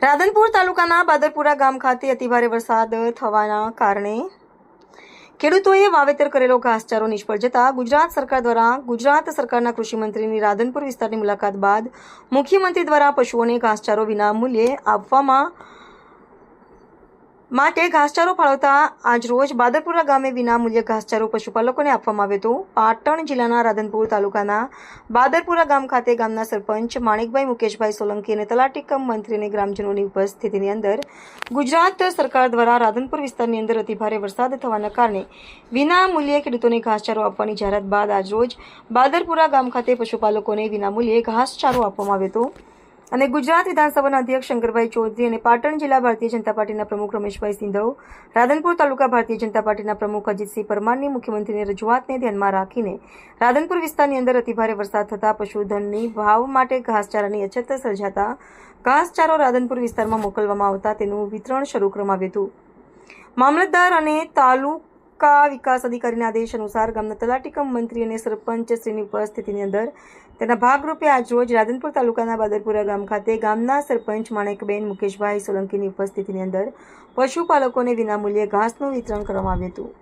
રાધનપુર તાલુકાના બાદરપુરા ગામ ખાતે અતિભારે વરસાદ થવાના કારણે ખેડૂતોએ વાવેતર કરેલો ઘાસચારો નિષ્ફળ જતા ગુજરાત સરકારના કૃષિ મંત્રીની રાધનપુર વિસ્તારની મુલાકાત બાદ મુખ્યમંત્રી દ્વારા પશુઓને ઘાસચારો વિના મૂલ્યે આપવામાં માટે ઘાસચારો ફાળવતા આજરોજ બાદરપુરા ગામે વિના મૂલ્યે ઘાસચારો પશુપાલકોને આપવામાં આવ્યો હતો। પાટણ જિલ્લાના રાધનપુર તાલુકાના બાદરપુરા ગામ ખાતે ગામના સરપંચ માણેકભાઈ મુકેશભાઈ સોલંકી અને તલાટી કમ મંત્રી અને ગ્રામજનોની ઉપસ્થિતિની અંદર ગુજરાત સરકાર દ્વારા રાધનપુર વિસ્તારની અંદર અતિભારે વરસાદ થવાના કારણે વિના મૂલ્યે ખેડૂતોને ઘાસચારો આપવાની જાહેરાત બાદ આજરોજ બાદરપુરા ગામ ખાતે પશુપાલકોને વિના મૂલ્યે ઘાસચારો આપવામાં આવ્યો હતો અને ગુજરાત વિધાનસભાના અધ્યક્ષ શંકરભાઈ ચૌધરી અને પાટણ જિલ્લા ભારતીય જનતા પાર્ટીના પ્રમુખ રમેશભાઈ સિંધવ, રાધનપુર તાલુકા ભારતીય જનતા પાર્ટીના પ્રમુખ અજીતસિંહ પરમારની મુખ્યમંત્રીની રજૂઆતને ધ્યાનમાં રાખીને રાધનપુર વિસ્તારની અંદર અતિભારે વરસાદ થતાં પશુધનની ભાવ માટે ઘાસચારાની અછત સર્જાતા ઘાસચારો રાધનપુર વિસ્તારમાં મોકલવામાં આવતા તેનું વિતરણ શરૂ કરવામાં આવ્યું હતું। મામલતદાર અને તાલુકા વિકાસ અધિકારીના આદેશ અનુસાર ગામના તલાટી કમ મંત્રી અને સરપંચ શ્રીની ઉપસ્થિતિની અંદર તેના ભાગરૂપે આજરોજ રાધનપુર તાલુકાના બાદરપુરા ગામ ખાતે ગામના સરપંચ માણેકબેન મુકેશભાઈ સોલંકીની ઉપસ્થિતિની અંદર પશુપાલકોને વિનામૂલ્યે ઘાસનું વિતરણ કરવામાં આવ્યું હતું।